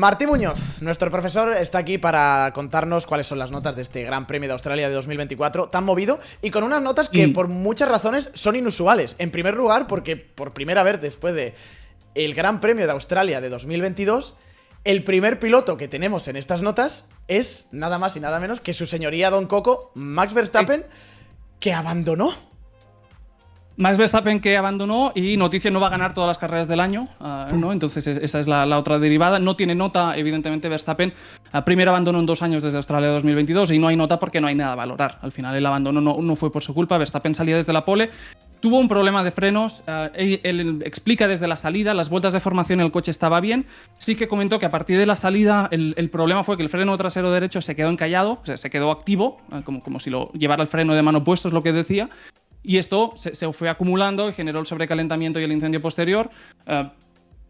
Martí Muñoz, nuestro profesor, está aquí para contarnos cuáles son las notas de este Gran Premio de Australia de 2024 tan movido y con unas notas que por muchas razones son inusuales. En primer lugar, porque por primera vez después de el Gran Premio de Australia de 2022, el primer piloto que tenemos en estas notas es nada más y nada menos que su señoría Don Coco, Max Verstappen, que abandonó. Max Verstappen que abandonó y noticia, no va a ganar todas las carreras del año, ¿no? Entonces esa es la otra derivada. No tiene nota, evidentemente, Verstappen. Primero abandonó en 2 años desde Australia 2022 y no hay nota porque no hay nada a valorar. Al final el abandono no fue por su culpa. Verstappen salía desde la pole. Tuvo un problema de frenos, él explica desde la salida, las vueltas de formación el coche estaba bien, sí que comentó que a partir de la salida el problema fue que el freno trasero derecho se quedó encallado, o sea, se quedó activo, como si lo llevara el freno de mano puesto, es lo que decía, y esto se fue acumulando y generó el sobrecalentamiento y el incendio posterior.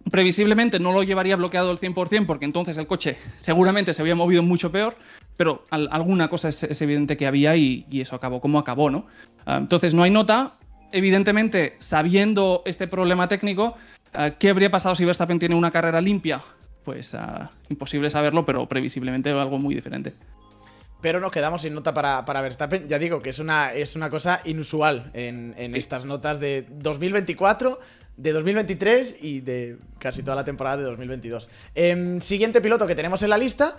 Previsiblemente no lo llevaría bloqueado al 100% porque entonces el coche seguramente se había movido mucho peor, pero alguna cosa es evidente que había y eso acabó como acabó, ¿no? Entonces no hay nota. Evidentemente, sabiendo este problema técnico, ¿qué habría pasado si Verstappen tiene una carrera limpia? Pues imposible saberlo, pero previsiblemente algo muy diferente. Pero nos quedamos sin nota para Verstappen. Ya digo que es una cosa inusual en estas notas de 2024, de 2023 y de casi toda la temporada de 2022. Siguiente piloto que tenemos en la lista.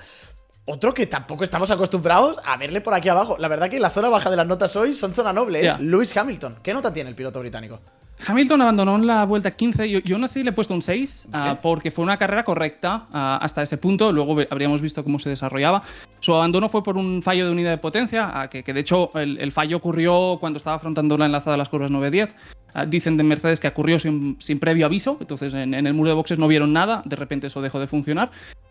Otro que tampoco estamos acostumbrados a verle por aquí abajo. La verdad que la zona baja de las notas hoy son zona noble, ¿eh? Yeah. Lewis Hamilton. ¿Qué nota tiene el piloto británico? Hamilton abandonó en la vuelta 15. Yo aún así le he puesto un 6 porque fue una carrera correcta hasta ese punto. Luego habríamos visto cómo se desarrollaba. Su abandono fue por un fallo de unidad de potencia, que de hecho el fallo ocurrió cuando estaba afrontando la enlazada de las curvas 9-10. Dicen de Mercedes que ocurrió sin previo aviso, entonces en el muro de boxes no vieron nada, de repente eso dejó de funcionar.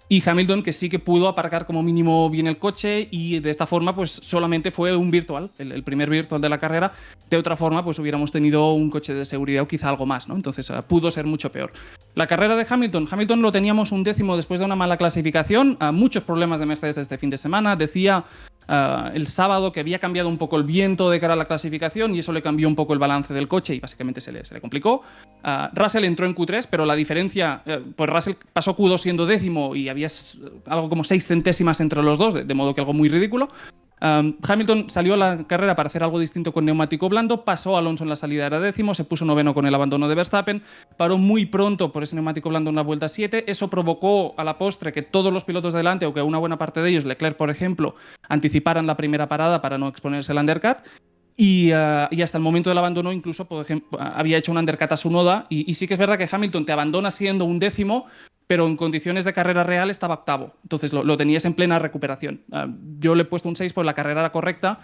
Y Hamilton que sí que pudo aparcar como mínimo bien el coche y de esta forma pues solamente fue un virtual, el primer virtual de la carrera. De otra forma pues hubiéramos tenido un coche de seguridad o quizá algo más, ¿no? Entonces pudo ser mucho peor. La carrera de Hamilton lo teníamos un 10º después de una mala clasificación, muchos problemas de Mercedes este fin de semana. Decía el sábado que había cambiado un poco el viento de cara a la clasificación y eso le cambió un poco el balance del coche y básicamente se le complicó. Russell entró en Q3, pero la diferencia, pues Russell pasó Q2 siendo 10º y había algo como 6 centésimas entre los dos, de modo que algo muy ridículo. Hamilton salió a la carrera para hacer algo distinto con neumático blando, pasó a Alonso en la salida, era 10º, se puso 9º con el abandono de Verstappen, paró muy pronto por ese neumático blando en la vuelta 7, eso provocó a la postre que todos los pilotos de delante, o que una buena parte de ellos, Leclerc por ejemplo, anticiparan la primera parada para no exponerse al undercut. Y hasta el momento del abandono incluso, por ejemplo, había hecho un undercut a su Tsunoda y sí que es verdad que Hamilton te abandona siendo un 10º, pero en condiciones de carrera real estaba 8º. Entonces lo tenías en plena recuperación. Yo le he puesto un 6 porque la carrera era correcta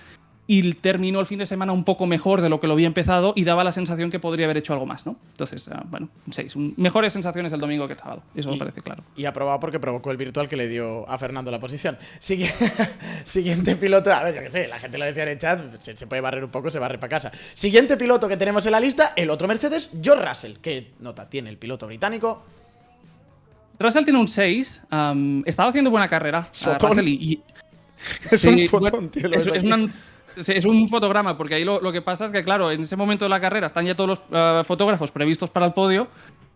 y terminó el fin de semana un poco mejor de lo que lo había empezado y daba la sensación que podría haber hecho algo más, ¿no? Entonces, bueno, un 6. Mejores sensaciones el domingo que el sábado. Eso me parece claro. Y aprobado porque provocó el virtual que le dio a Fernando la posición. Siguiente piloto. A ver, yo qué sé, la gente lo decía en el chat, se puede barrer un poco, se barre para casa. Siguiente piloto que tenemos en la lista, el otro Mercedes, George Russell. ¿Qué nota tiene el piloto británico? Russell tiene un 6. Estaba haciendo buena carrera. Russell Es un fotón, tío. Es un fotograma, porque ahí lo que pasa es que, claro, en ese momento de la carrera están ya todos los fotógrafos previstos para el podio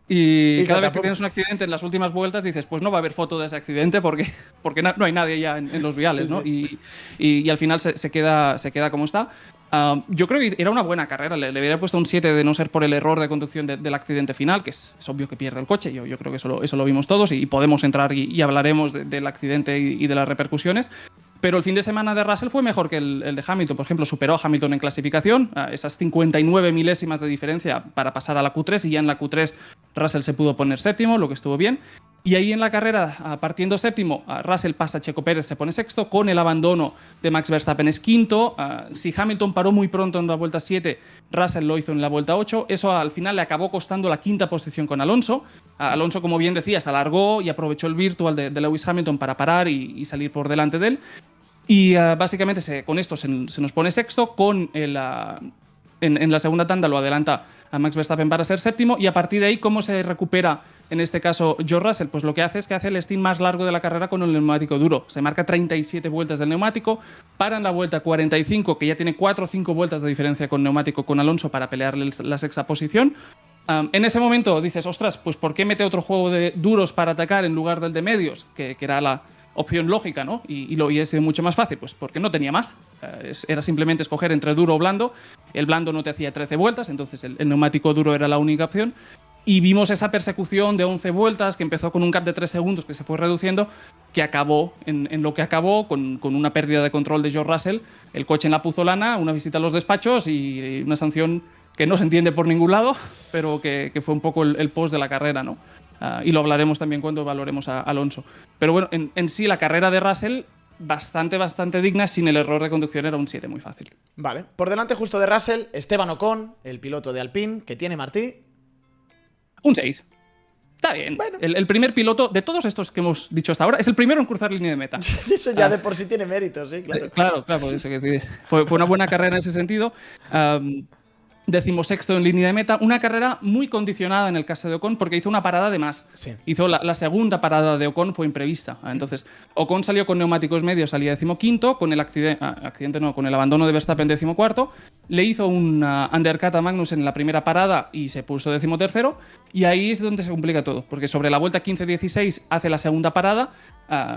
y cada vez que tienes un accidente en las últimas vueltas dices, pues no va a haber foto de ese accidente porque no hay nadie ya en los viales, ¿no? Sí. Y al final se queda como está. Yo creo que era una buena carrera, le hubiera puesto un 7 de no ser por el error de conducción del accidente final, que es obvio que pierde el coche, yo creo que eso lo vimos todos y podemos entrar y hablaremos del accidente y de las repercusiones. Pero el fin de semana de Russell fue mejor que el de Hamilton. Por ejemplo, superó a Hamilton en clasificación, esas 59 milésimas de diferencia para pasar a la Q3, y ya en la Q3 Russell se pudo poner 7º, lo que estuvo bien. Y ahí en la carrera, partiendo 7º, Russell pasa a Checo Pérez, se pone 6º, con el abandono de Max Verstappen es 5º. Si Hamilton paró muy pronto en la vuelta 7, Russell lo hizo en la vuelta 8. Eso al final le acabó costando la 5ª posición con Alonso. Alonso, como bien decía, se alargó y aprovechó el virtual de Lewis Hamilton para parar y salir por delante de él. Y básicamente con esto se nos pone 6º, en la segunda tanda lo adelanta a Max Verstappen para ser 7º, y a partir de ahí, ¿cómo se recupera en este caso George Russell? Pues lo que hace es que hace el stint más largo de la carrera con el neumático duro. Se marca 37 vueltas del neumático, para en la vuelta 45, que ya tiene 4 o 5 vueltas de diferencia con neumático con Alonso para pelearle la 6ª posición. En ese momento dices, ostras, pues ¿por qué mete otro juego de duros para atacar en lugar del de medios? Que era la opción lógica, ¿no? Y lo hubiese sido mucho más fácil, pues porque no tenía más. Era simplemente escoger entre duro o blando. El blando no te hacía 13 vueltas, entonces el neumático duro era la única opción. Y vimos esa persecución de 11 vueltas que empezó con un gap de 3 segundos que se fue reduciendo, que acabó en lo que acabó con una pérdida de control de George Russell, el coche en la puzolana, una visita a los despachos y una sanción que no se entiende por ningún lado, pero que fue un poco el post de la carrera, ¿no? Y lo hablaremos también cuando valoremos a Alonso. Pero bueno, en sí la carrera de Russell bastante digna, sin el error de conducción era un 7 muy fácil. Vale, por delante justo de Russell, Esteban Ocon, el piloto de Alpine, que tiene Martí. Un 6. Está bien. Bueno. El primer piloto de todos estos que hemos dicho hasta ahora es el primero en cruzar línea de meta. Eso ya de por sí tiene méritos, sí, claro. Claro, eso que fue una buena carrera en ese sentido. 16º en línea de meta. Una carrera muy condicionada en el caso de Ocon porque hizo una parada de más. Sí. Hizo la segunda parada de Ocon, fue imprevista. Entonces, Ocon salió con neumáticos medios, salía 15º, con el con el abandono de Verstappen 14º. Le hizo un undercut a Magnussen en la primera parada y se puso 13º. Y ahí es donde se complica todo, porque sobre la vuelta 15-16 hace la segunda parada.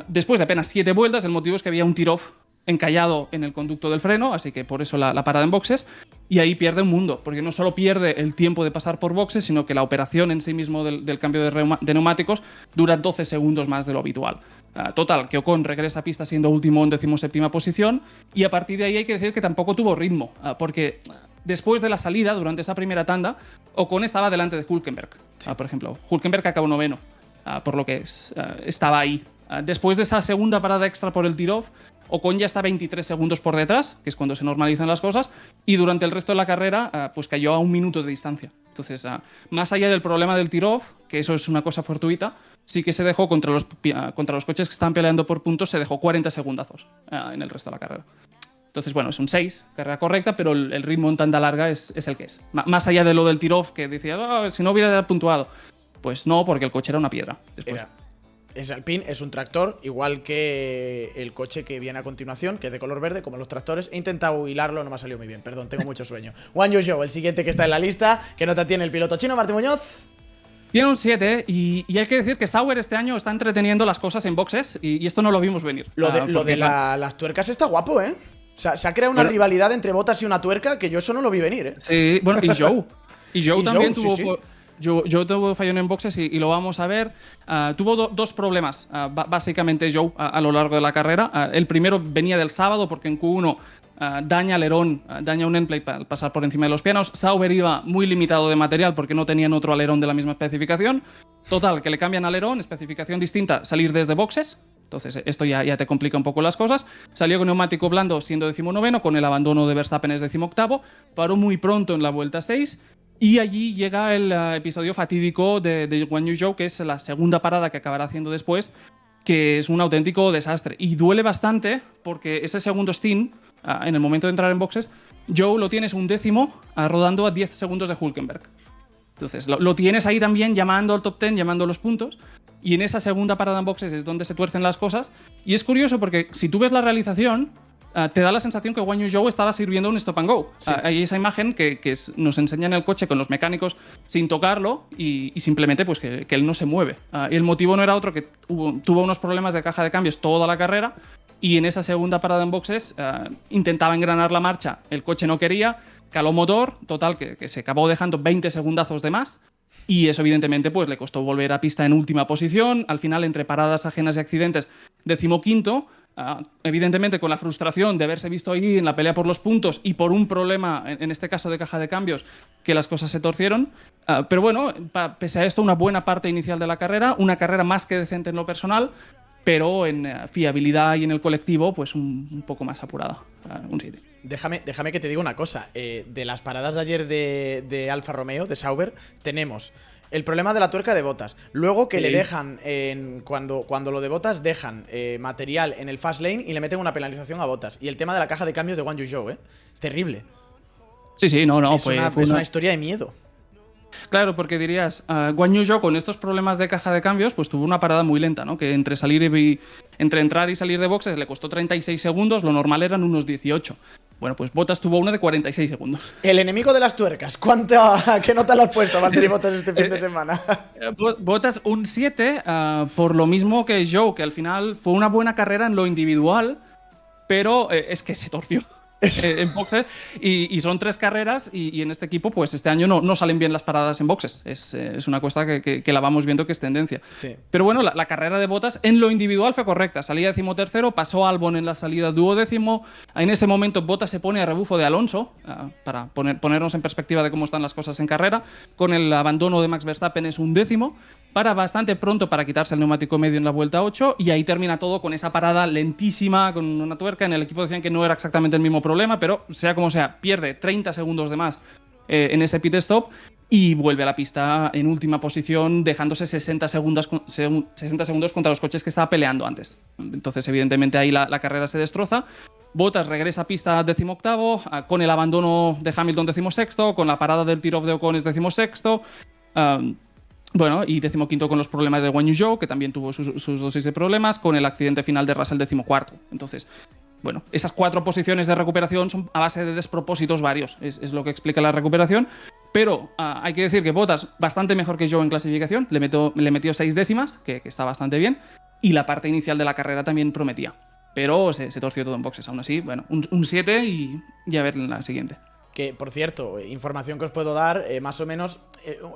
Después de apenas 7 vueltas, el motivo es que había un tear-off encallado en el conducto del freno, así que por eso la parada en boxes, y ahí pierde un mundo, porque no solo pierde el tiempo de pasar por boxes, sino que la operación en sí mismo del cambio de neumáticos dura 12 segundos más de lo habitual. Total, que Ocon regresa a pista siendo último en 17ª posición, y a partir de ahí hay que decir que tampoco tuvo ritmo, porque después de la salida, durante esa primera tanda, Ocon estaba delante de Hülkenberg, por ejemplo. Hülkenberg acabó 9º, por lo que estaba ahí. Después de esa segunda parada extra por el tear-off, Ocon ya está 23 segundos por detrás, que es cuando se normalizan las cosas, y durante el resto de la carrera pues cayó a 1 minuto de distancia. Entonces, más allá del problema del tear-off, que eso es una cosa fortuita, sí que se dejó contra los coches que estaban peleando por puntos, se dejó 40 segundazos en el resto de la carrera. Entonces, bueno, es un 6, carrera correcta, pero el ritmo en tanda larga es el que es. Más allá de lo del tear-off, que decía, si no hubiera puntuado, pues no, porque el coche era una piedra. Es Alpine, es un tractor, igual que el coche que viene a continuación, que es de color verde, como los tractores. He intentado hilarlo, no me ha salido muy bien, perdón, tengo mucho sueño. Guan Yu Zhou, el siguiente que está en la lista. ¿Qué nota tiene el piloto chino, Martín Muñoz? Tiene un 7 y hay que decir que Sauber este año está entreteniendo las cosas en boxes y esto no lo vimos venir. Lo de las tuercas está guapo, ¿eh? O sea, se ha creado una rivalidad entre Bottas y una tuerca que yo eso no lo vi venir, ¿eh? Sí, bueno, y Zhou. Y Zhou también tuvo... Sí. Zhou tuvo fallón en boxes y lo vamos a ver. Tuvo dos problemas, básicamente, Zhou, a lo largo de la carrera. El primero venía del sábado porque en Q1 daña alerón, daña un endplate para pasar por encima de los pianos. Sauber iba muy limitado de material porque no tenían otro alerón de la misma especificación. Total, que le cambian alerón, especificación distinta, salir desde boxes. Entonces esto ya te complica un poco las cosas. Salió con neumático blando siendo 19º, con el abandono de Verstappen es 18º. Paró muy pronto en la vuelta 6. Y allí llega el episodio fatídico de Guan Yu Zhou, que es la segunda parada que acabará haciendo después, que es un auténtico desastre. Y duele bastante porque ese segundo stint, en el momento de entrar en boxes, Zhou lo tienes 1/10 rodando a 10 segundos de Hülkenberg. Entonces lo tienes ahí también llamando al top 10, llamando los puntos. Y en esa segunda parada en boxes es donde se tuercen las cosas. Y es curioso porque si tú ves la realización, te da la sensación que Guan Yu Zhou estaba sirviendo un stop and go. Sí. Hay esa imagen que nos enseña en el coche con los mecánicos sin tocarlo y simplemente pues que él no se mueve. Y el motivo no era otro que tuvo unos problemas de caja de cambios toda la carrera y en esa segunda parada en boxes intentaba engranar la marcha, el coche no quería, caló motor, total que se acabó dejando 20 segundazos de más. Y eso evidentemente pues le costó volver a pista en última posición. Al final, entre paradas ajenas y accidentes, 15º. Evidentemente con la frustración de haberse visto ahí en la pelea por los puntos y por un problema, en este caso de caja de cambios, que las cosas se torcieron. Pero bueno, pese a esto, una buena parte inicial de la carrera, una carrera más que decente en lo personal, pero en fiabilidad y en el colectivo, pues un poco más apurada. Un 7. Déjame que te diga una cosa. De las paradas de ayer de Alfa Romeo, de Sauber, tenemos el problema de la tuerca de Bottas. Luego que le dejan, cuando lo de Bottas, dejan material en el fast lane y le meten una penalización a Bottas. Y el tema de la caja de cambios de Guan Yu Zhou, es terrible. Sí, no. Es una historia de miedo. Claro, porque dirías, Guan Yu Zhou con estos problemas de caja de cambios, pues tuvo una parada muy lenta, ¿no? Que entre entrar y salir de boxes le costó 36 segundos, lo normal eran unos 18. Bueno, pues Bottas tuvo una de 46 segundos. El enemigo de las tuercas. ¿Qué nota le has puesto a Valtteri Bottas este fin de semana? Bottas un 7, por lo mismo que Zhou, que al final fue una buena carrera en lo individual, pero es que se torció en boxes y son 3 carreras y en este equipo pues este año no salen bien las paradas en boxes. Es una cosa que la vamos viendo que es tendencia. Sí. Pero bueno, la carrera de Bottas en lo individual fue correcta. Salía 13º, pasó Albon en la salida 12º. En ese momento Bottas se pone a rebufo de Alonso, para ponernos en perspectiva de cómo están las cosas en carrera. Con el abandono de Max Verstappen es 11º. Para bastante pronto para quitarse el neumático medio en la vuelta 8 y ahí termina todo con esa parada lentísima con una tuerca. En el equipo decían que no era exactamente el mismo problema, pero sea como sea, pierde 30 segundos de más en ese pit stop y vuelve a la pista en última posición, dejándose 60 segundos contra los coches que estaba peleando antes. Entonces, evidentemente, ahí la carrera se destroza. Bottas regresa a pista 18º, con el abandono de Hamilton 16º, con la parada del tiro de Ocon es 16º. Bueno, y 15º con los problemas de Guanyu Zhou, que también tuvo sus dosis de problemas, con el accidente final de Russell 14º. Entonces, bueno, esas 4 posiciones de recuperación son a base de despropósitos varios, es lo que explica la recuperación. Pero hay que decir que Bottas bastante mejor que Zhou en clasificación, le metió 6 décimas, que está bastante bien, y la parte inicial de la carrera también prometía. Pero se torció todo en boxes, aún así, bueno, un 7 y a ver en la siguiente. Que, por cierto, información que os puedo dar, más o menos,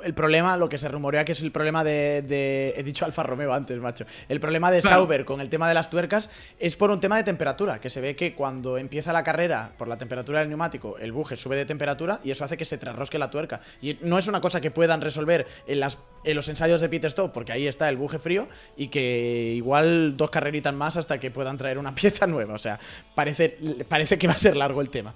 el problema, lo que se rumorea que es el problema he dicho Alfa Romeo antes, macho. El problema de Sauber con el tema de las tuercas es por un tema de temperatura, que se ve que cuando empieza la carrera, por la temperatura del neumático, el buje sube de temperatura y eso hace que se trasrosque la tuerca. Y no es una cosa que puedan resolver en los ensayos de pit stop, porque ahí está el buje frío y que igual 2 carreritas más hasta que puedan traer una pieza nueva. O sea, parece que va a ser largo el tema.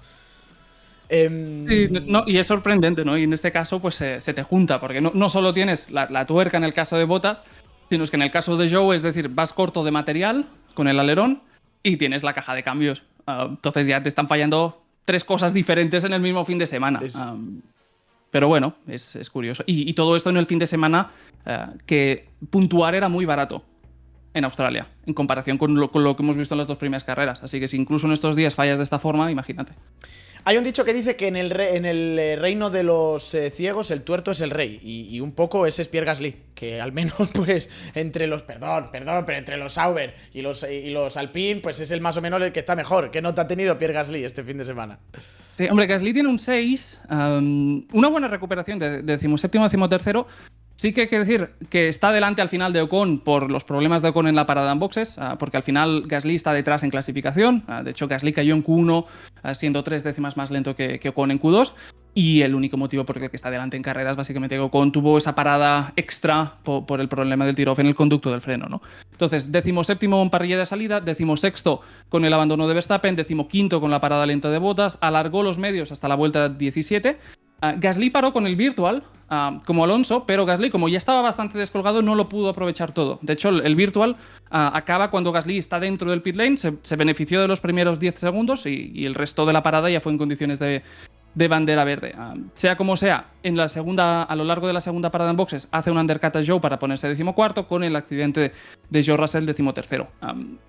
Sí, y es sorprendente, ¿no? Y en este caso, pues se te junta, porque no solo tienes la tuerca en el caso de Bottas, sino que en el caso de Zhou, es decir, vas corto de material con el alerón y tienes la caja de cambios. Entonces ya te están fallando 3 cosas diferentes en el mismo fin de semana. Pero bueno, es curioso. Y todo esto en el fin de semana que puntuar era muy barato en Australia, en comparación con lo que hemos visto en las 2 primeras carreras. Así que si incluso en estos días fallas de esta forma, imagínate. Hay un dicho que dice que en el reino de los ciegos el tuerto es el rey. Y un poco ese es Pierre Gasly. Que al menos, pues, entre los... Perdón, pero entre los Sauber y los Alpine, pues es el más o menos el que está mejor. ¿Qué nota ha tenido Pierre Gasly este fin de semana? Sí, hombre, Gasly tiene un 6. Una buena recuperación de 17º a 13º. Sí que hay que decir que está delante al final de Ocon por los problemas de Ocon en la parada en boxes, porque al final Gasly está detrás en clasificación. De hecho, Gasly cayó en Q1 siendo 3 décimas más lento que Ocon en Q2. Y el único motivo por el que está delante en carreras, básicamente, que Ocon tuvo esa parada extra por el problema del tiro-off en el conducto del freno, ¿no? Entonces, 17º en parrilla de salida, 16º con el abandono de Verstappen, 15º con la parada lenta de Bottas, alargó los medios hasta la vuelta 17. Gasly paró con el virtual, como Alonso, pero Gasly, como ya estaba bastante descolgado, no lo pudo aprovechar todo. De hecho, el virtual acaba cuando Gasly está dentro del pit lane, se benefició de los primeros 10 segundos y el resto de la parada ya fue en condiciones de bandera verde. Sea como sea, a lo largo de la segunda parada en boxes hace un undercut a Zhou para ponerse 14º con el accidente de George Russell 13º.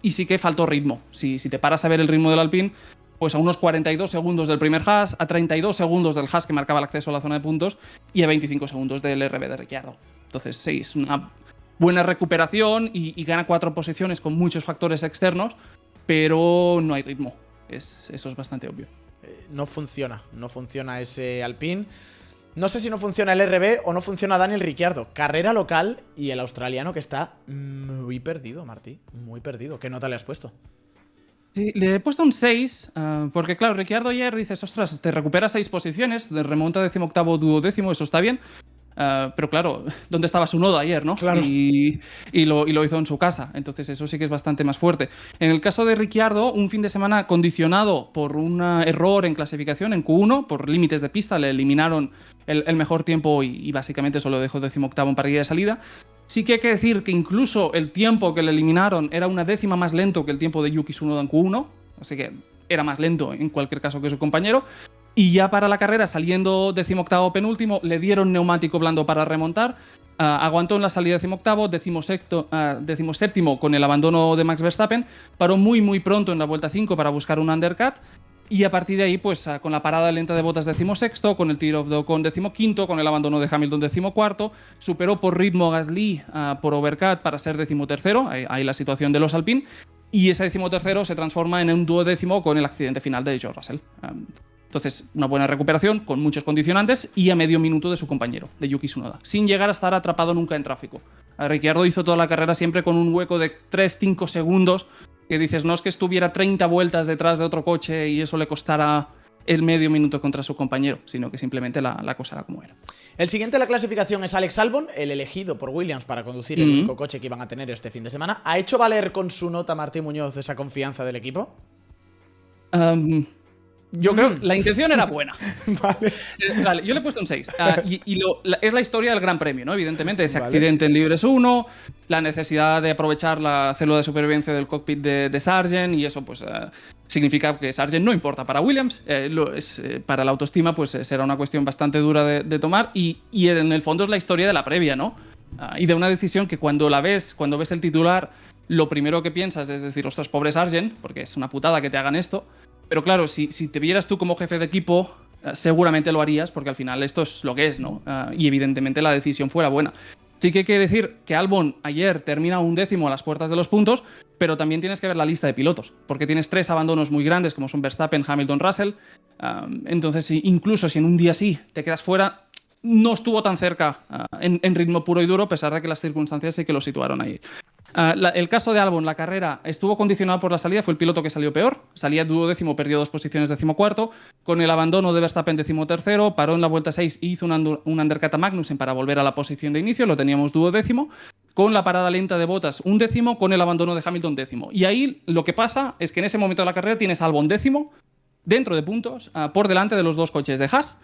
Y sí que faltó ritmo. Si te paras a ver el ritmo del Alpine, pues a unos 42 segundos del primer Haas, a 32 segundos del Haas que marcaba el acceso a la zona de puntos y a 25 segundos del RB de Ricciardo. Entonces, sí, es una buena recuperación y gana 4 posiciones con muchos factores externos, pero no hay ritmo. Eso es bastante obvio. No funciona ese Alpine. No sé si no funciona el RB o no funciona Daniel Ricciardo. Carrera local y el australiano que está muy perdido, Martí. Muy perdido. ¿Qué nota le has puesto? Sí, le he puesto un 6, porque claro, Ricciardo ayer dices, ostras, te recupera 6 posiciones, de remonta 18º, 12º, eso está bien. Pero claro, ¿dónde estaba su nodo ayer, no? Claro. Y lo hizo en su casa, entonces eso sí que es bastante más fuerte. En el caso de Ricciardo, un fin de semana condicionado por un error en clasificación en Q1, por límites de pista, le eliminaron el mejor tiempo y básicamente solo dejó 18º en parrilla de salida. Sí que hay que decir que incluso el tiempo que le eliminaron era una décima más lento que el tiempo de Yuki Tsunoda en Q1, así que era más lento en cualquier caso que su compañero. Y ya para la carrera, saliendo 18º penúltimo, le dieron neumático blando para remontar. Aguantó en la salida 18º, 17º con el abandono de Max Verstappen. Paró muy pronto en la vuelta 5 para buscar un undercut. Y a partir de ahí, pues con la parada lenta de Bottas 16º, con el tiro of the Ocon 15º, con el abandono de Hamilton 14º, superó por ritmo a Gasly por overcut para ser 13º, ahí la situación de los Alpine, y ese 13º se transforma en un 12º con el accidente final de George Russell. Entonces, una buena recuperación con muchos condicionantes y a medio minuto de su compañero, de Yuki Tsunoda, sin llegar a estar atrapado nunca en tráfico. Ricciardo hizo toda la carrera siempre con un hueco de 3-5 segundos, que dices, no es que estuviera 30 vueltas detrás de otro coche y eso le costara el medio minuto contra su compañero, sino que simplemente la cosa era como era. El siguiente en la clasificación es Alex Albon, el elegido por Williams para conducir el único coche que iban a tener este fin de semana. ¿Ha hecho valer con su nota Martín Muñoz esa confianza del equipo? Yo creo que la intención era buena. Vale. Vale, yo le he puesto un 6. Es la historia del Gran Premio, ¿no? Evidentemente, ese accidente en Libres 1, la necesidad de aprovechar la célula de supervivencia del cockpit de Sargent, y eso pues significa que Sargent no importa para Williams. Para la autoestima pues será una cuestión bastante dura de tomar, y en el fondo es la historia de la previa, ¿no? Y de una decisión que cuando ves el titular, lo primero que piensas es decir, ostras, pobre Sargent, porque es una putada que te hagan esto. Pero claro, si te vieras tú como jefe de equipo, seguramente lo harías, porque al final esto es lo que es, ¿no? Y evidentemente la decisión fuera buena. Sí que hay que decir que Albon ayer termina 11º a las puertas de los puntos, pero también tienes que ver la lista de pilotos, porque tienes 3 abandonos muy grandes, como son Verstappen, Hamilton, Russell. Entonces, incluso si en un día así te quedas fuera, no estuvo tan cerca en ritmo puro y duro, a pesar de que las circunstancias sí que lo situaron ahí. El caso de Albon, la carrera estuvo condicionada por la salida, fue el piloto que salió peor, salía 12º, perdió 2 posiciones, 14º, con el abandono de Verstappen 13º, paró en la vuelta 6 y hizo un undercut a Magnussen para volver a la posición de inicio, lo teníamos 12º, con la parada lenta de Bottas 11º, con el abandono de Hamilton 10º. Y ahí lo que pasa es que en ese momento de la carrera tienes a Albon 10º, dentro de puntos, por delante de los 2 coches de Haas,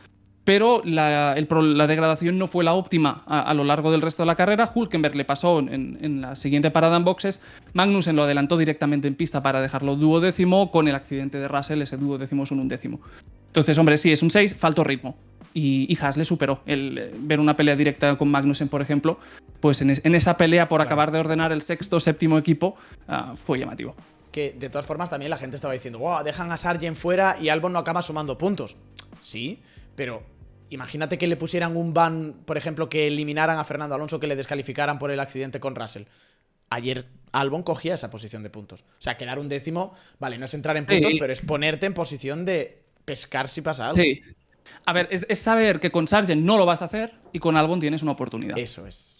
pero la degradación no fue la óptima a lo largo del resto de la carrera. Hülkenberg le pasó en la siguiente parada en boxes, Magnussen lo adelantó directamente en pista para dejarlo 12º, con el accidente de Russell ese 12º es un 11º. Entonces, hombre, sí, es un 6, faltó ritmo. Y Haas le superó. Ver una pelea directa con Magnussen, por ejemplo, pues en esa pelea por acabar de ordenar el 6º, 7º equipo, fue llamativo. Que de todas formas también la gente estaba diciendo, wow, dejan a Sargent fuera y Albon no acaba sumando puntos. Sí, pero imagínate que le pusieran un ban, por ejemplo, que eliminaran a Fernando Alonso, que le descalificaran por el accidente con Russell. Ayer Albon cogía esa posición de puntos. O sea, quedar un 10º, vale, no es entrar en puntos, pero es ponerte en posición de pescar si pasa algo. Sí. A ver, es saber que con Sargent no lo vas a hacer y con Albon tienes una oportunidad. Eso es.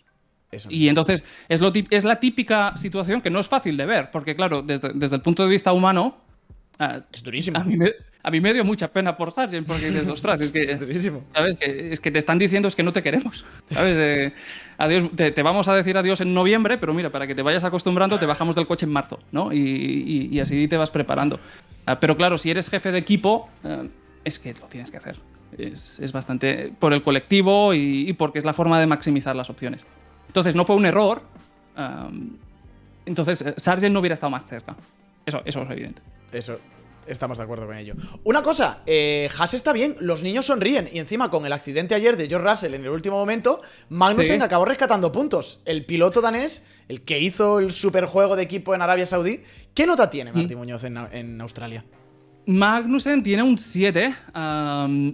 Y entonces es la típica situación que no es fácil de ver, porque claro, desde el punto de vista humano, es durísimo. A mí me dio mucha pena por Sargent, porque dices, ostras, es que, es durísimo. ¿sabes? Es que te están diciendo es que no te queremos. ¿Sabes? Adiós, te vamos a decir adiós en noviembre, pero mira, para que te vayas acostumbrando, te bajamos del coche en marzo, ¿no? Y así te vas preparando. Pero claro, si eres jefe de equipo, es que lo tienes que hacer. Es bastante por el colectivo y porque es la forma de maximizar las opciones. Entonces, no fue un error. Entonces, Sargent no hubiera estado más cerca. Eso es evidente. Eso, estamos de acuerdo con ello. Una cosa, Haas está bien, los niños sonríen. Y encima, con el accidente ayer de George Russell en el último momento, Magnussen acabó rescatando puntos. El piloto danés, el que hizo el superjuego de equipo en Arabia Saudí, ¿qué nota tiene Martín Muñoz en Australia? Magnussen tiene un 7,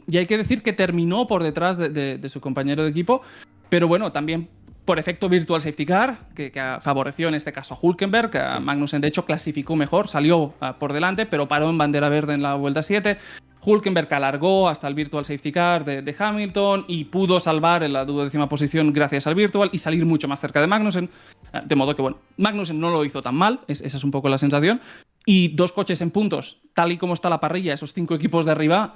y hay que decir que terminó por detrás de su compañero de equipo, pero bueno, también por efecto Virtual Safety Car, que favoreció en este caso a Hülkenberg. Sí. Magnussen de hecho clasificó mejor, salió por delante, pero paró en bandera verde en la vuelta 7. Hülkenberg alargó hasta el Virtual Safety Car de Hamilton y pudo salvar en la 12ª posición gracias al Virtual y salir mucho más cerca de Magnussen. De modo que, bueno, Magnussen no lo hizo tan mal, esa es un poco la sensación. Y 2 coches en puntos, tal y como está la parrilla, esos 5 equipos de arriba,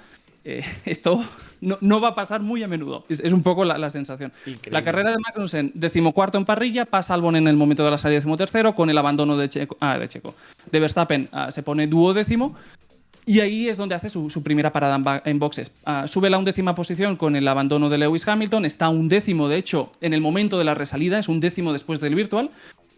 esto no va a pasar muy a menudo. Es un poco la sensación. Increíble. La carrera de Magnussen, 14º en parrilla, pasa Albon en el momento de la salida 13º, con el abandono de Verstappen se pone 12º. Y ahí es donde hace su primera parada en boxes. Sube la 11ª posición con el abandono de Lewis Hamilton. Está 11º, de hecho, en el momento de la resalida. Es 11º después del virtual.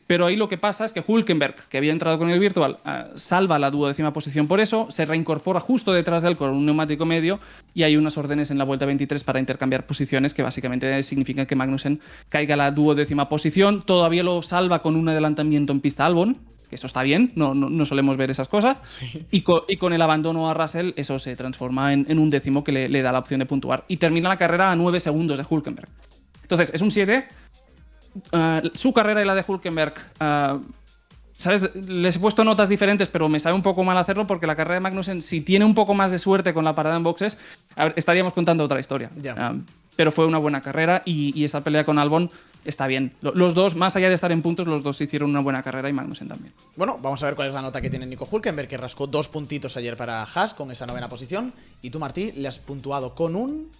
Pero ahí lo que pasa es que Hülkenberg, que había entrado con el virtual, salva la 12ª posición por eso. Se reincorpora justo detrás de él con un neumático medio. Y hay unas órdenes en la vuelta 23 para intercambiar posiciones que básicamente significan que Magnussen caiga a la 12ª posición. Todavía lo salva con un adelantamiento en pista Albon. que eso está bien, no solemos ver esas cosas. Sí. Y con el abandono a Russell, eso se transforma en un décimo que le da la opción de puntuar. Y termina la carrera a 9 segundos de Hülkenberg. Entonces, es un 7. Su carrera y la de Hülkenberg, ¿sabes? Les he puesto notas diferentes, pero me sabe un poco mal hacerlo porque la carrera de Magnussen, si tiene un poco más de suerte con la parada en boxes, estaríamos contando otra historia. Yeah. Pero fue una buena carrera y esa pelea con Albon está bien. Los dos, más allá de estar en puntos, los dos hicieron una buena carrera y Magnussen también. Bueno, vamos a ver cuál es la nota que tiene Nico Hülkenberg, que rascó 2 puntitos ayer para Haas con esa 9ª posición. Y tú, Martí, le has puntuado con un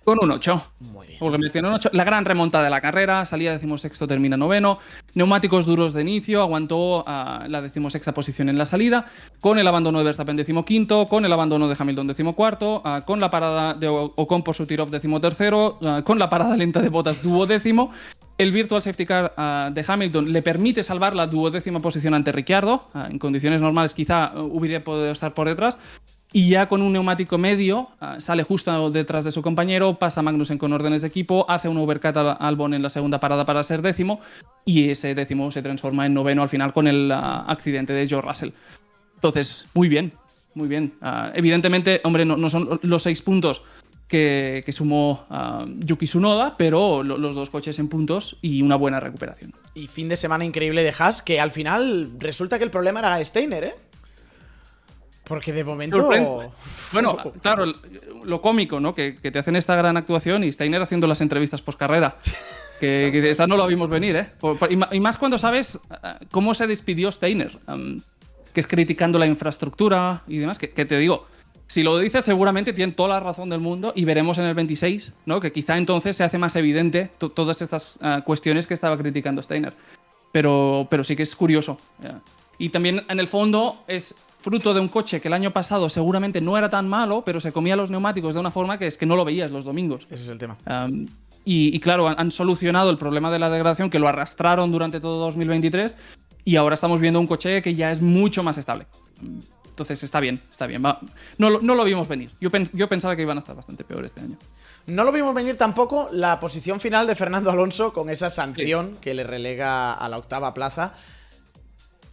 8. Muy bien. Porque tiene un 8. La gran remontada de la carrera, salía 16º, termina 9º. Neumáticos duros de inicio, aguantó la 16ª posición en la salida, con el abandono de Verstappen 15º, con el abandono de Hamilton 14º, con la parada de Ocon por su tiro-off 13º, con la parada lenta de Bottas 12º. El virtual safety car de Hamilton le permite salvar la 12ª posición ante Ricciardo. En condiciones normales quizá hubiera podido estar por detrás. Y ya con un neumático medio, sale justo detrás de su compañero, pasa Magnussen con órdenes de equipo, hace un overcut a Albon en la segunda parada para ser 10º, y ese 10º se transforma en 9º al final con el accidente de George Russell. Entonces, muy bien, muy bien. Evidentemente, hombre, no son los 6 puntos que sumó Yuki Tsunoda, pero los 2 coches en puntos y una buena recuperación. Y fin de semana increíble de Haas, que al final resulta que el problema era Steiner, ¿eh? Porque de momento... Bueno, claro, lo cómico, ¿no? Que te hacen esta gran actuación y Steiner haciendo las entrevistas post-carrera. Que esta no la vimos venir, ¿eh? Y más cuando sabes cómo se despidió Steiner, que es criticando la infraestructura y demás, que te digo, si lo dices seguramente tiene toda la razón del mundo y veremos en el 26, ¿no? Que quizá entonces se hace más evidente todas estas cuestiones que estaba criticando Steiner. Pero sí que es curioso. Y también, en el fondo, es fruto de un coche que el año pasado seguramente no era tan malo, pero se comía los neumáticos de una forma que es que no lo veías los domingos. Ese es el tema. Y claro, han solucionado el problema de la degradación, que lo arrastraron durante todo 2023, y ahora estamos viendo un coche que ya es mucho más estable. Entonces está bien, está bien. No lo vimos venir. Yo pensaba que iban a estar bastante peor este año. No lo vimos venir tampoco la posición final de Fernando Alonso con esa sanción que le relega a la 8ª plaza.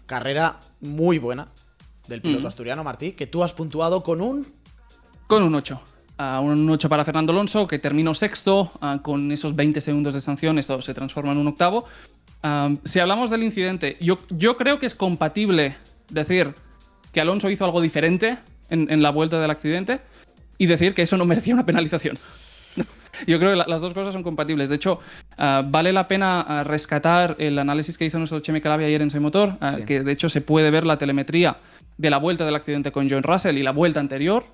Carrera muy buena del piloto asturiano, Martí, que tú has puntuado con un 8. Un 8 para Fernando Alonso, que terminó 6º con esos 20 segundos de sanción. Esto se transforma en un 8º. Si hablamos del incidente, yo creo que es compatible decir que Alonso hizo algo diferente en la vuelta del accidente y decir que eso no merecía una penalización. Yo creo que las dos cosas son compatibles. De hecho, vale la pena rescatar el análisis que hizo nuestro Chemi Calabria ayer en Soy Motor, sí, que de hecho se puede ver la telemetría de la vuelta del accidente con George Russell y la vuelta anterior,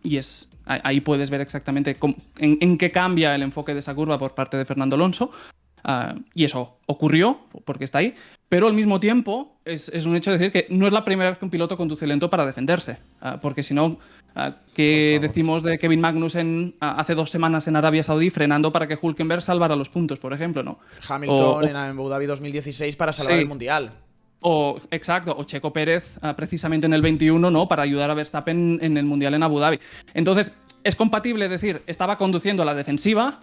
y ahí puedes ver exactamente en qué cambia el enfoque de esa curva por parte de Fernando Alonso. Y eso ocurrió, porque está ahí, pero al mismo tiempo es un hecho decir que no es la primera vez que un piloto conduce lento para defenderse, porque si no, ¿qué decimos de Kevin Magnussen hace 2 semanas en Arabia Saudí frenando para que Hülkenberg salvara los puntos, por ejemplo, ¿no? Hamilton en Abu Dhabi 2016 para salvar el Mundial. Exacto, o Checo Pérez precisamente en el 21, ¿no? Para ayudar a Verstappen en el Mundial en Abu Dhabi. Entonces, es compatible decir, estaba conduciendo a la defensiva,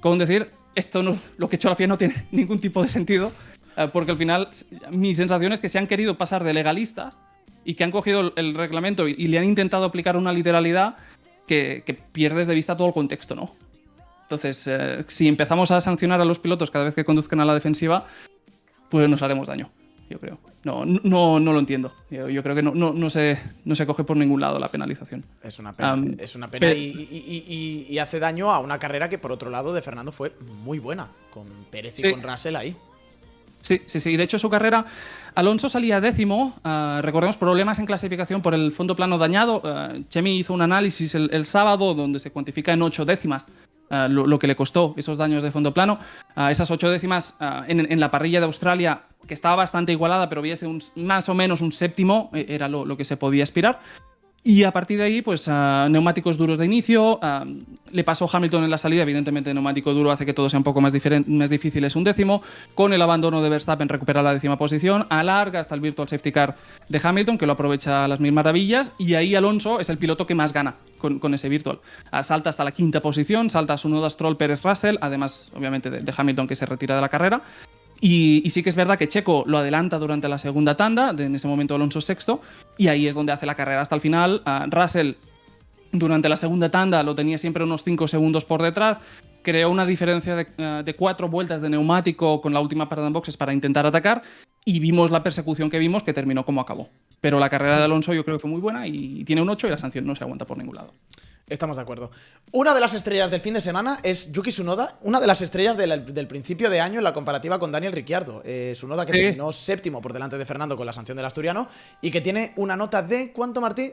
con decir, esto no, lo que he hecho a la FIA no tiene ningún tipo de sentido, porque al final mi sensación es que se han querido pasar de legalistas y que han cogido el reglamento y le han intentado aplicar una literalidad que pierdes de vista todo el contexto, ¿no? Entonces, si empezamos a sancionar a los pilotos cada vez que conduzcan a la defensiva, pues nos haremos daño, yo creo. No lo entiendo. Yo creo que no se coge por ningún lado la penalización. Es una pena. Es una pena y hace daño a una carrera que, por otro lado, de Fernando fue muy buena, con Pérez y con Russell ahí. Sí. De hecho, su carrera, Alonso salía 10º. Recordemos problemas en clasificación por el fondo plano dañado. Chemi hizo un análisis el sábado donde se cuantifica en 8 décimas lo que le costó esos daños de fondo plano. Esas 8 décimas en la parrilla de Australia, que estaba bastante igualada, pero viese más o menos un 7º, era lo que se podía aspirar. Y a partir de ahí, pues neumáticos duros de inicio, le pasó Hamilton en la salida, evidentemente neumático duro hace que todo sea un poco más difícil, es un 10º, con el abandono de Verstappen recupera la 10ª posición, alarga hasta el virtual safety car de Hamilton, que lo aprovecha a las mil maravillas, y ahí Alonso es el piloto que más gana con ese virtual. Salta hasta la 5ª posición, salta a su Tsunoda, Stroll, Pérez, Russell, además obviamente de Hamilton, que se retira de la carrera. Y sí que es verdad que Checo lo adelanta durante la segunda tanda, en ese momento Alonso sexto, y ahí es donde hace la carrera hasta el final. Russell durante la segunda tanda lo tenía siempre unos 5 segundos por detrás, creó una diferencia de 4 vueltas de neumático con la última parada en boxes para intentar atacar, y vimos la persecución que vimos, que terminó como acabó. Pero la carrera de Alonso yo creo que fue muy buena y tiene un 8 y la sanción no se aguanta por ningún lado. Estamos de acuerdo. Una de las estrellas del fin de semana es Yuki Tsunoda, una de las estrellas del principio de año en la comparativa con Daniel Ricciardo. Tsunoda que terminó séptimo por delante de Fernando con la sanción del asturiano y que tiene una nota de... ¿Cuánto, Martí?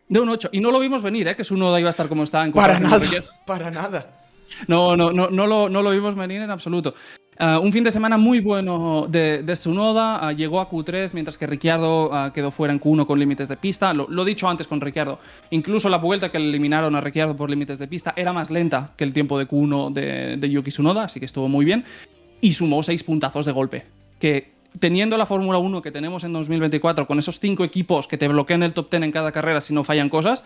De un 8. Y no lo vimos venir, que Tsunoda iba a estar como está. Para nada, para nada. No lo vimos venir en absoluto. Un fin de semana muy bueno de Tsunoda. Llegó a Q3, mientras que Ricciardo quedó fuera en Q1 con límites de pista. Lo he dicho antes con Ricciardo. Incluso la vuelta que le eliminaron a Ricciardo por límites de pista era más lenta que el tiempo de Q1 de Yuki Tsunoda, así que estuvo muy bien. Y sumó 6 puntazos de golpe. Que teniendo la Fórmula 1 que tenemos en 2024, con esos 5 equipos que te bloquean el top 10 en cada carrera si no fallan cosas,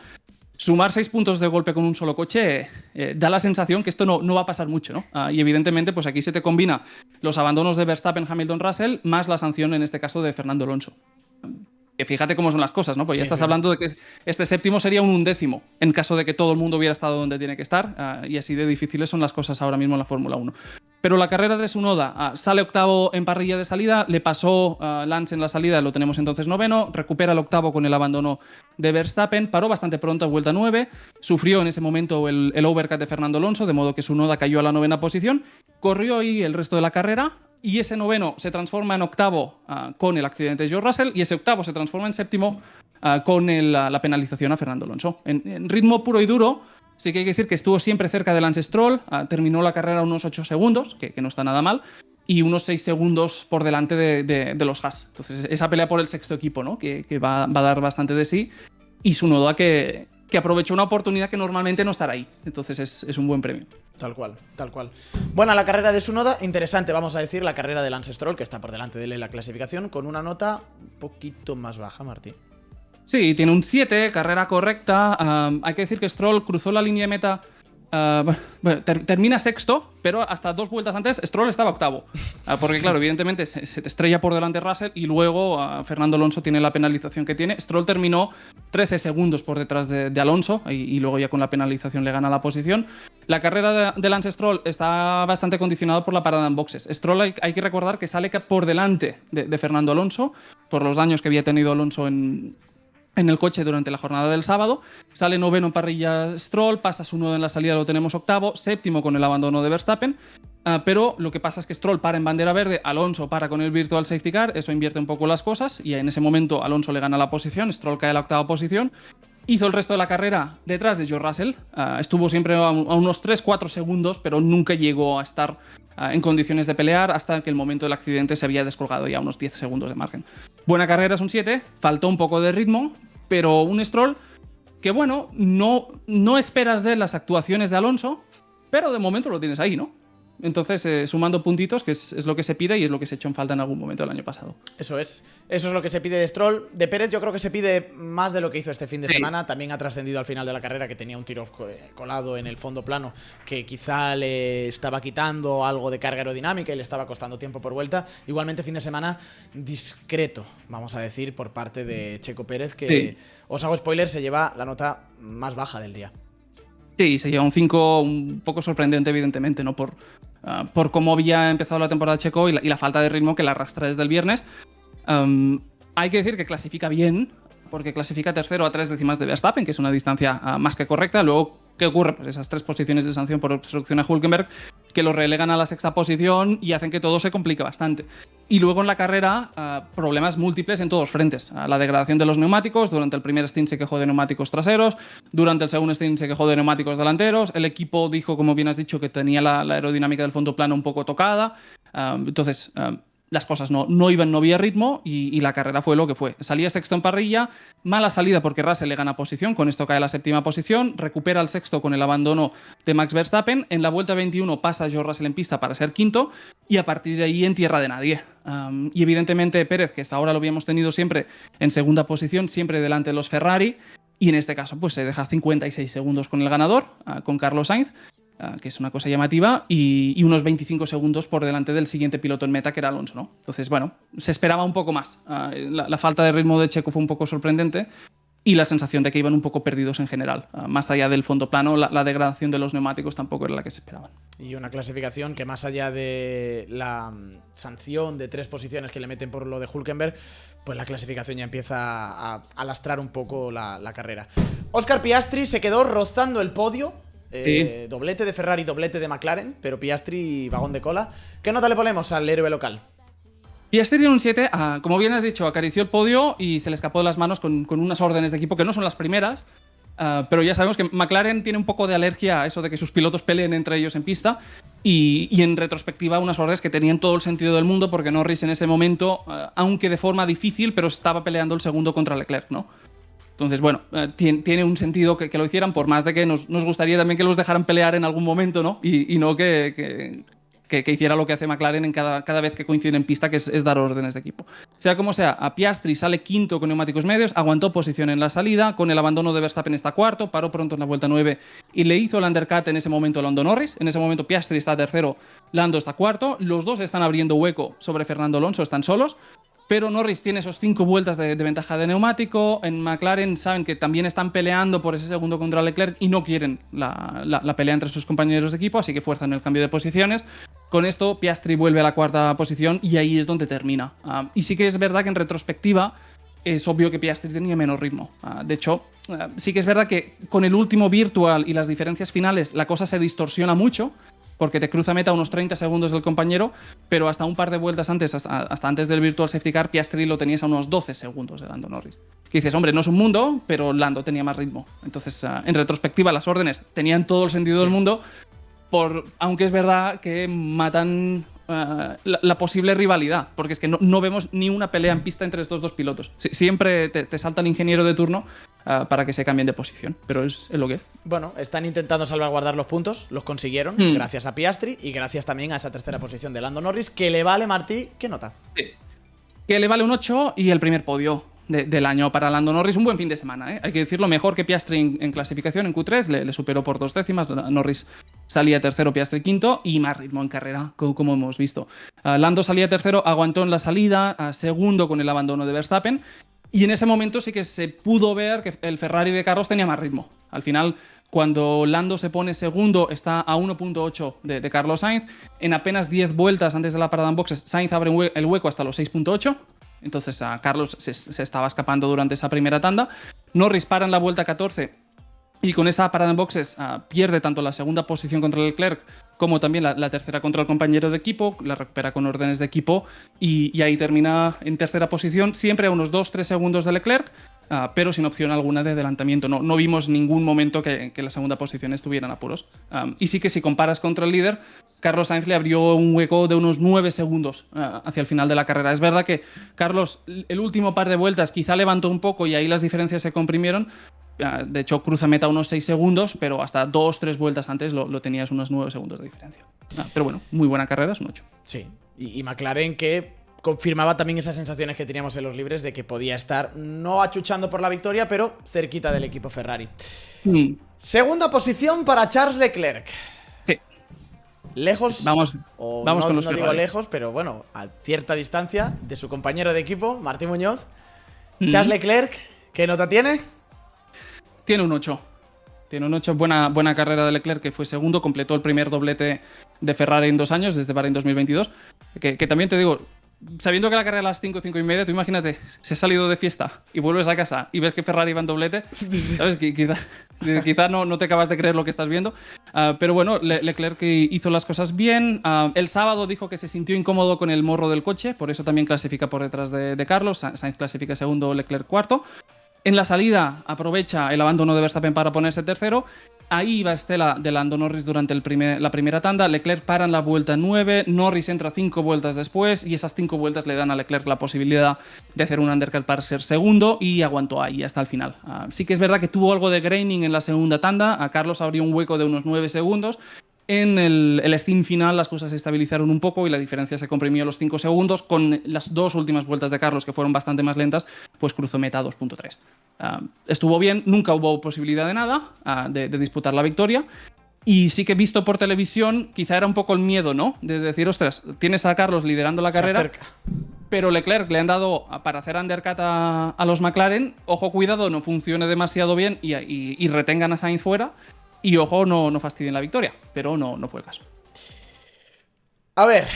sumar 6 puntos de golpe con un solo coche da la sensación que esto no va a pasar mucho, ¿no? Y evidentemente, pues aquí se te combina los abandonos de Verstappen, Hamilton, Russell, más la sanción en este caso de Fernando Alonso. Que fíjate cómo son las cosas, ¿no? Pues ya estás hablando de que este séptimo sería un 1/10 en caso de que todo el mundo hubiera estado donde tiene que estar, y así de difíciles son las cosas ahora mismo en la Fórmula 1. Pero la carrera de Tsunoda sale octavo en parrilla de salida, le pasó Lance en la salida, lo tenemos entonces noveno, recupera el octavo con el abandono de Verstappen, paró bastante pronto a vuelta 9, sufrió en ese momento el overcut de Fernando Alonso, de modo que Tsunoda cayó a la 9ª posición, corrió ahí el resto de la carrera, y ese noveno se transforma en octavo con el accidente de George Russell, y ese octavo se transforma en séptimo con la penalización a Fernando Alonso. En ritmo puro y duro, sí que hay que decir que estuvo siempre cerca de Lance Stroll, terminó la carrera a unos 8 segundos, que no está nada mal, y unos 6 segundos por delante de los Haas. Entonces, esa pelea por el sexto equipo, ¿no? que va a dar bastante de sí, y Tsunoda que aprovechó una oportunidad que normalmente no estará ahí. Entonces, es un buen premio. Tal cual, tal cual. Bueno, la carrera de Tsunoda, interesante, vamos a decir, la carrera de Lance Stroll, que está por delante de él en la clasificación, con una nota un poquito más baja, Martí. Sí, tiene un 7, carrera correcta. Hay que decir que Stroll cruzó la línea de meta. Termina sexto, pero hasta 2 vueltas antes Stroll estaba octavo. Porque, claro, evidentemente se te estrella por delante Russell y luego Fernando Alonso tiene la penalización que tiene. Stroll terminó 13 segundos por detrás de Alonso y luego ya con la penalización le gana la posición. La carrera de Lance Stroll está bastante condicionada por la parada en boxes. Stroll hay que recordar que sale por delante de Fernando Alonso por los daños que había tenido Alonso en el coche durante la jornada del sábado. Sale noveno en parrilla Stroll, pasa su nodo en la salida, lo tenemos octavo, séptimo con el abandono de Verstappen, pero lo que pasa es que Stroll para en bandera verde, Alonso para con el virtual safety car, eso invierte un poco las cosas y en ese momento Alonso le gana la posición, Stroll cae a la octava posición, hizo el resto de la carrera detrás de George Russell, estuvo siempre a unos 3-4 segundos, pero nunca llegó a estar en condiciones de pelear hasta que el momento del accidente se había descolgado ya a unos 10 segundos de margen. Buena carrera, es un 7, faltó un poco de ritmo, pero un Stroll que, bueno, no esperas de las actuaciones de Alonso, pero de momento lo tienes ahí, ¿no? Entonces, sumando puntitos, que es lo que se pide y es lo que se echó en falta en algún momento del año pasado. Eso es lo que se pide de Stroll. De Pérez yo creo que se pide más de lo que hizo este fin de semana. También ha trascendido al final de la carrera que tenía un tiro colado en el fondo plano que quizá le estaba quitando algo de carga aerodinámica y le estaba costando tiempo por vuelta. Igualmente fin de semana discreto, vamos a decir, por parte de Checo Pérez, que os hago spoiler, se lleva la nota más baja del día. Sí, se lleva un 5 un poco sorprendente, evidentemente, ¿no? Por cómo había empezado la temporada Checo y la falta de ritmo que la arrastra desde el viernes. Hay que decir que clasifica bien, porque clasifica tercero a 3 décimas de Verstappen, que es una distancia más que correcta. Luego, ¿qué ocurre? Pues esas 3 posiciones de sanción por obstrucción a Hülkenberg que lo relegan a la 6ª posición y hacen que todo se complique bastante. Y luego en la carrera, problemas múltiples en todos frentes. La degradación de los neumáticos, durante el primer stint se quejó de neumáticos traseros, durante el segundo stint se quejó de neumáticos delanteros, el equipo dijo, como bien has dicho, que tenía la aerodinámica del fondo plano un poco tocada, entonces las cosas no iban, no había ritmo y la carrera fue lo que fue. Salía sexto en parrilla, mala salida porque Russell le gana posición, con esto cae a la 7ª posición, recupera el sexto con el abandono de Max Verstappen, en la vuelta 21 pasa George Russell en pista para ser quinto y a partir de ahí en tierra de nadie. Y evidentemente Pérez, que hasta ahora lo habíamos tenido siempre en segunda posición, siempre delante de los Ferrari, y en este caso pues se deja 56 segundos con el ganador, con Carlos Sainz. que es una cosa llamativa, y unos 25 segundos por delante del siguiente piloto en meta, que era Alonso, ¿no? Entonces, bueno, se esperaba un poco más. La falta de ritmo de Checo fue un poco sorprendente, y la sensación de que iban un poco perdidos en general. Más allá del fondo plano, la degradación de los neumáticos tampoco era la que se esperaban. Y una clasificación que, más allá de la sanción de 3 posiciones que le meten por lo de Hülkenberg, pues la clasificación ya empieza a lastrar un poco la carrera. Oscar Piastri se quedó rozando el podio. Sí. Doblete de Ferrari, doblete de McLaren, pero Piastri vagón de cola. ¿Qué nota le ponemos al héroe local? Piastri en un 7, como bien has dicho, acarició el podio y se le escapó de las manos con unas órdenes de equipo que no son las primeras, pero ya sabemos que McLaren tiene un poco de alergia a eso de que sus pilotos peleen entre ellos en pista, y en retrospectiva unas órdenes que tenían todo el sentido del mundo, porque Norris en ese momento, aunque de forma difícil, pero estaba peleando el segundo contra Leclerc, ¿no? Entonces, bueno, tiene un sentido que lo hicieran, por más de que nos gustaría también que los dejaran pelear en algún momento, ¿no? Y no que hiciera lo que hace McLaren en cada vez que coinciden en pista, que es dar órdenes de equipo. Sea como sea, a Piastri sale quinto con neumáticos medios, aguantó posición en la salida, con el abandono de Verstappen está cuarto, paró pronto en la vuelta 9 y le hizo el undercut en ese momento a Lando Norris. En ese momento Piastri está tercero, Lando está cuarto, los dos están abriendo hueco sobre Fernando Alonso, están solos, pero Norris tiene esos 5 vueltas de ventaja de neumático. En McLaren saben que también están peleando por ese segundo contra Leclerc y no quieren la pelea entre sus compañeros de equipo, así que fuerzan el cambio de posiciones. Con esto, Piastri vuelve a la cuarta posición y ahí es donde termina. Y sí que es verdad que en retrospectiva es obvio que Piastri tenía menos ritmo. De hecho, sí que es verdad que con el último virtual y las diferencias finales la cosa se distorsiona mucho, porque te cruza meta unos 30 segundos del compañero, pero hasta un par de vueltas antes, hasta antes del Virtual Safety Car, Piastri lo tenías a unos 12 segundos de Lando Norris. Que dices, hombre, no es un mundo, pero Lando tenía más ritmo. Entonces, en retrospectiva, las órdenes tenían todo el sentido del mundo, aunque es verdad que matan la posible rivalidad, porque es que no vemos ni una pelea en pista entre estos dos pilotos. Siempre te salta el ingeniero de turno para que se cambien de posición, pero es lo que es. Bueno, están intentando salvaguardar los puntos, los consiguieron gracias a Piastri y gracias también a esa tercera posición de Lando Norris, que le vale, Martí, ¿qué nota? Sí. Que le vale un 8 y el primer podio del año para Lando Norris. Un buen fin de semana, ¿eh? Hay que decirlo, mejor que Piastri en clasificación en Q3, le superó por 2 décimas. Norris salía tercero, Piastri quinto, y más ritmo en carrera, como hemos visto. Lando salía tercero, aguantó en la salida, segundo con el abandono de Verstappen, y en ese momento sí que se pudo ver que el Ferrari de Carlos tenía más ritmo. Al final, cuando Lando se pone segundo, está a 1.8 de Carlos Sainz. En apenas 10 vueltas antes de la parada en boxes, Sainz abre el hueco hasta los 6.8. Entonces a Carlos se estaba escapando durante esa primera tanda. Norris para en la vuelta 14 y con esa parada en boxes pierde tanto la segunda posición contra Leclerc como también la tercera contra el compañero de equipo. La recupera con órdenes de equipo y ahí termina en tercera posición, siempre a unos 2-3 segundos de Leclerc, pero sin opción alguna de adelantamiento. No vimos ningún momento que la segunda posición estuviera en apuros. Y sí que si comparas contra el líder, Carlos Sainz le abrió un hueco de unos 9 segundos hacia el final de la carrera. Es verdad que Carlos, el último par de vueltas, quizá levantó un poco y ahí las diferencias se comprimieron. De hecho, cruza meta unos 6 segundos, pero hasta 2-3 vueltas antes lo tenías unos 9 segundos de diferencia. Pero bueno, muy buena carrera, es un 8. Sí, y McLaren que confirmaba también esas sensaciones que teníamos en los libres de que podía estar no achuchando por la victoria, pero cerquita del equipo Ferrari. Segunda posición para Charles Leclerc. Sí. Lejos, vamos no, con los no Ferrari. digo lejos, pero bueno, a cierta distancia de su compañero de equipo, Martín Muñoz. Charles Leclerc, ¿qué nota tiene? Tiene un 8. Tiene un 8, buena carrera de Leclerc, que fue segundo, completó el primer doblete de Ferrari en 2 años, desde Bahrein 2022. Que también te digo, sabiendo que la carrera a las 5, 5 y media, tú imagínate, si has salido de fiesta y vuelves a casa y ves que Ferrari va en doblete, ¿sabes? Quizá no te acabas de creer lo que estás viendo. Pero bueno, Leclerc hizo las cosas bien. El sábado dijo que se sintió incómodo con el morro del coche, por eso también clasifica por detrás de Carlos. Sainz clasifica segundo, Leclerc cuarto. En la salida aprovecha el abandono de Verstappen para ponerse tercero. Ahí va Estela de Lando Norris durante la primera tanda. Leclerc para en la vuelta 9. Norris entra 5 vueltas después y esas 5 vueltas le dan a Leclerc la posibilidad de hacer un undercut para ser segundo y aguantó ahí hasta el final. Sí que es verdad que tuvo algo de graining en la segunda tanda. A Carlos abrió un hueco de unos 9 segundos. En el stint final las cosas se estabilizaron un poco y la diferencia se comprimió a los 5 segundos. Con las 2 últimas vueltas de Carlos, que fueron bastante más lentas, pues cruzó meta 2.3. Estuvo bien, nunca hubo posibilidad de nada de disputar la victoria. Y sí que visto por televisión, quizá era un poco el miedo, ¿no? De decir, ostras, tienes a Carlos liderando la carrera, pero Leclerc le han dado para hacer undercut a los McLaren. Ojo, cuidado, no funcione demasiado bien y retengan a Sainz fuera. Y ojo, no fastidien la victoria. Pero no fue el caso. A ver.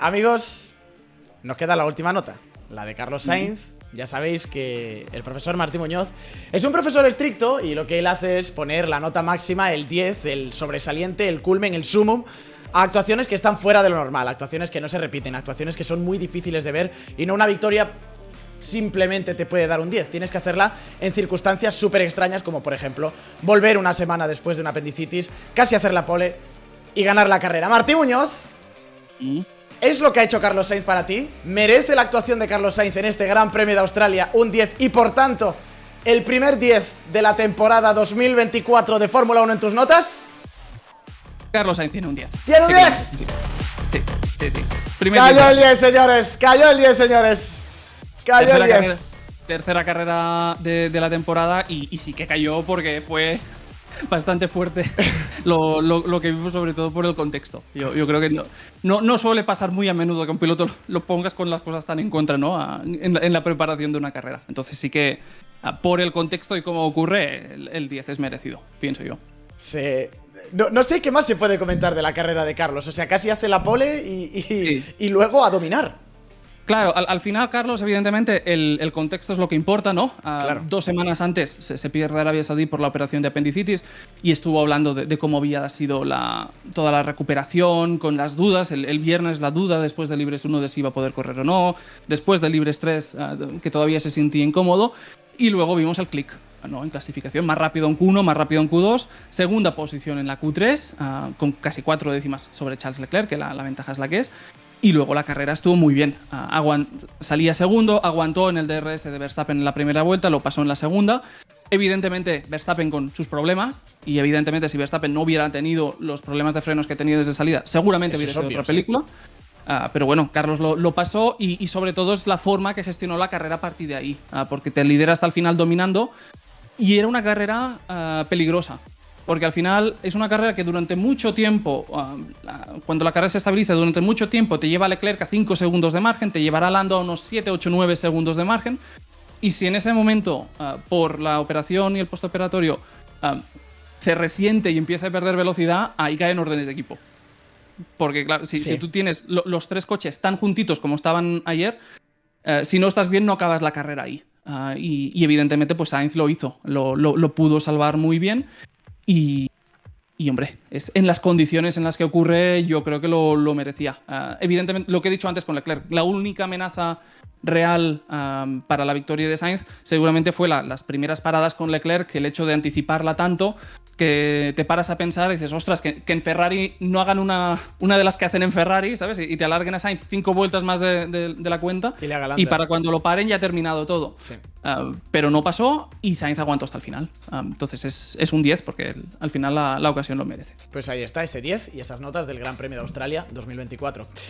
Amigos, nos queda la última nota, la de Carlos Sainz. Ya sabéis que el profesor Martí Muñoz es un profesor estricto y lo que él hace es poner la nota máxima, el 10, el sobresaliente, el culmen, el sumum, a actuaciones que están fuera de lo normal, actuaciones que no se repiten, actuaciones que son muy difíciles de ver y no una victoria simplemente te puede dar un 10. Tienes que hacerla en circunstancias súper extrañas, como por ejemplo volver una semana después de una apendicitis, casi hacer la pole y ganar la carrera. Martí Muñoz, ¿es lo que ha hecho Carlos Sainz para ti? ¿Merece la actuación de Carlos Sainz en este Gran Premio de Australia un 10 y por tanto el primer 10 de la temporada 2024 de Fórmula 1 en tus notas? Carlos Sainz tiene un 10. ¿Tiene un 10? Sí. Cayó el 10, señores. Cayó el 10, señores. Cayó el 10. Tercera carrera de la temporada y sí que cayó porque fue bastante fuerte lo que vimos, sobre todo por el contexto. Yo creo que no suele pasar muy a menudo que un piloto lo pongas con las cosas tan en contra, ¿no? En la preparación de una carrera. Entonces sí que por el contexto y cómo ocurre, el 10 es merecido, pienso yo. Sí. No sé qué más se puede comentar de la carrera de Carlos. O sea, casi hace la pole y luego a dominar. Claro, al final, Carlos, evidentemente, el contexto es lo que importa, ¿no? Claro. 2 semanas antes se pierde Arabia Saudí por la operación de apendicitis y estuvo hablando de cómo había sido toda la recuperación, con las dudas. El viernes la duda después de Libres 1 de si iba a poder correr o no. Después de Libres 3, que todavía se sentía incómodo. Y luego vimos el click, ¿no? En clasificación, más rápido en Q1, más rápido en Q2. Segunda posición en la Q3, con casi 4 décimas sobre Charles Leclerc, que la ventaja es la que es. Y luego la carrera estuvo muy bien. Salía segundo, aguantó en el DRS de Verstappen en la primera vuelta, lo pasó en la segunda. Evidentemente, Verstappen con sus problemas. Y evidentemente, si Verstappen no hubiera tenido los problemas de frenos que tenía desde salida, seguramente hubiera sido otra película. Pero bueno, Carlos lo pasó y sobre todo es la forma que gestionó la carrera a partir de ahí. Porque te lidera hasta el final dominando. Y era una carrera peligrosa. Porque al final es una carrera que durante mucho tiempo, cuando la carrera se estabiliza, durante mucho tiempo te lleva a Leclerc a 5 segundos de margen, te llevará a Lando a unos 7, 8, 9 segundos de margen. Y si en ese momento, por la operación y el postoperatorio, se resiente y empieza a perder velocidad, ahí caen órdenes de equipo. Porque claro, si tú tienes los 3 coches tan juntitos como estaban ayer, si no estás bien no acabas la carrera ahí. Y evidentemente pues Sainz lo hizo, lo pudo salvar muy bien. Y hombre, en las condiciones en las que ocurre, yo creo que lo merecía. Evidentemente, lo que he dicho antes con Leclerc, la única amenaza real para la victoria de Sainz seguramente fue las primeras paradas con Leclerc, el hecho de anticiparla tanto que te paras a pensar y dices, ostras, que en Ferrari no hagan una de las que hacen en Ferrari, ¿sabes? Y te alarguen a Sainz 5 vueltas más de la cuenta y para cuando lo paren ya ha terminado todo. Sí. Pero no pasó y Sainz aguantó hasta el final. Entonces es un 10 porque al final la ocasión lo merece. Pues ahí está, ese 10 y esas notas del Gran Premio de Australia 2024.